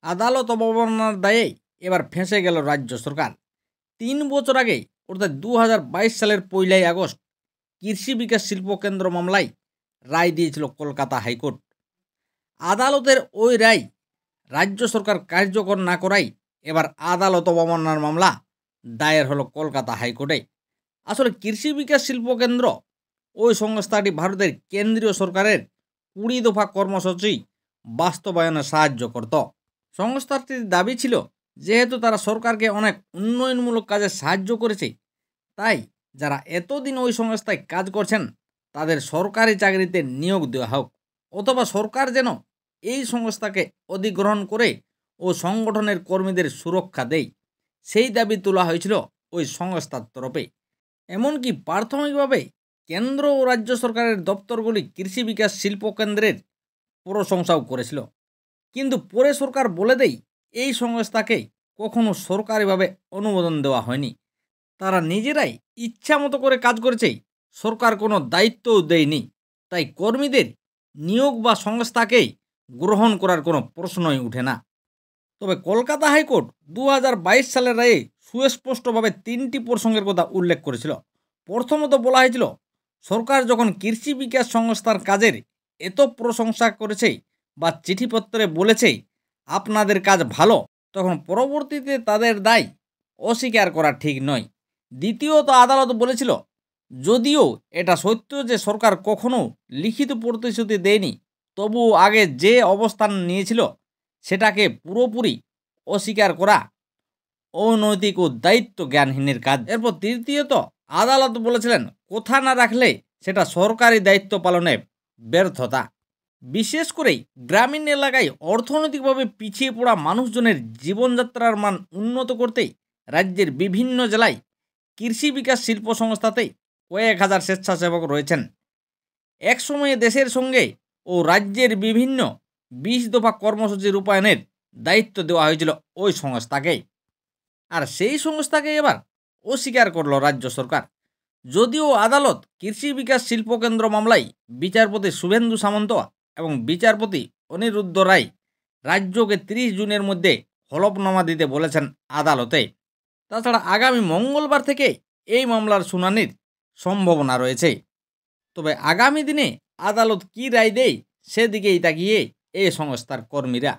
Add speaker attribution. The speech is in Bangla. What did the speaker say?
Speaker 1: আদালত অবমাননার দায়ে এবার ফেঁসে গেল রাজ্য সরকার। ৩ বছর আগে অর্থাৎ ২০২২ সালের ১লাই আগস্ট কৃষি বিকাশ শিল্প কেন্দ্র মামলায় রায় দিয়েছিল কলকাতা হাইকোর্ট। আদালতের ওই রায় রাজ্য সরকার কার্যকর না করায় এবার আদালত অবমাননার মামলা দায়ের হলো কলকাতা হাইকোর্টে। আসলে কৃষি বিকাশ শিল্প কেন্দ্র ওই সংস্থাটি ভারতের কেন্দ্রীয় সরকারের ২০ দফা কর্মসূচি বাস্তবায়নে সাহায্য করত। সংস্থাটির দাবি ছিল, যেহেতু তারা সরকারকে অনেক উন্নয়নমূলক কাজে সাহায্য করেছে, তাই যারা এতদিন ওই সংস্থায় কাজ করছেন তাদের সরকারি চাকরিতে নিয়োগ দেওয়া হোক, অথবা সরকার যেন এই সংস্থাকে অধিগ্রহণ করে ও সংগঠনের কর্মীদের সুরক্ষা দেয়, সেই দাবি তোলা হয়েছিল ওই সংস্থার তরফে। এমনকি প্রাথমিকভাবে কেন্দ্র ও রাজ্য সরকারের দপ্তরগুলি কৃষি বিকাশ শিল্প কেন্দ্রের প্রশংসাও করেছিল। কিন্তু পরে সরকার বলে দেয় এই সংস্থাকে কখনো সরকারিভাবে অনুমোদন দেওয়া হয়নি, তারা নিজেরাই ইচ্ছা মতো করে কাজ করেছে, সরকার কোনো দায়িত্বও দেয়নি। তাই কর্মীদের নিয়োগ বা সংস্থাকে গ্রহণ করার কোনো প্রশ্নই ওঠে না। তবে কলকাতা হাইকোর্ট ২০২২ সালের রায়ে সুস্পষ্টভাবে ৩টি প্রসঙ্গের কথা উল্লেখ করেছিল। প্রথমত বলা হয়েছিল, সরকার যখন কৃষি বিকাশ সংস্থার কাজের এত প্রশংসা করেছে বা চিঠিপত্রে বলেছে আপনাদের কাজ ভালো, তখন পরবর্তীতে তাদের দায় অস্বীকার করা ঠিক নয়। দ্বিতীয়ত আদালত বলেছিল, যদিও এটা সত্য যে সরকার কখনো লিখিত প্রতিশ্রুতি দেয়নি, তবুও আগে যে অবস্থান নিয়েছিল সেটাকে পুরোপুরি অস্বীকার করা অনৈতিক ও দায়িত্ব জ্ঞানহীনের কাজ। এরপর তৃতীয়ত আদালত বলেছিলেন, কথা না রাখলে সেটা সরকারি দায়িত্ব পালনে ব্যর্থতা। বিশেষ করে গ্রামীণ এলাকায় অর্থনৈতিকভাবে পিছিয়ে পড়া মানুষজনের জীবনযাত্রার মান উন্নত করতে রাজ্যের বিভিন্ন জেলায় কৃষি বিকাশ শিল্প সংস্থাতে কয়েক হাজার স্বেচ্ছাসেবক রয়েছেন। একসময়ে দেশের সঙ্গে ও রাজ্যের বিভিন্ন ২০ দফা কর্মসূচি রূপায়ণের দায়িত্ব দেওয়া হয়েছিল ওই সংস্থাকে, আর সেই সংস্থাকে এবার অস্বীকার করল রাজ্য সরকার। যদিও আদালত কৃষি বিকাশ শিল্প কেন্দ্র মামলায় বিচারপতি শুভেন্দু সামন্ত এবং বিচারপতি অনিরুদ্ধ রায় রাজ্যকে ৩০ জুনের মধ্যে হলফনামা দিতে বলেছেন আদালতে। তাছাড়া আগামী মঙ্গলবার থেকে এই মামলার শুনানির সম্ভাবনা রয়েছে। তবে আগামী দিনে আদালত কী রায় দেয় সেদিকেই তাকিয়ে এই সংস্থার কর্মীরা।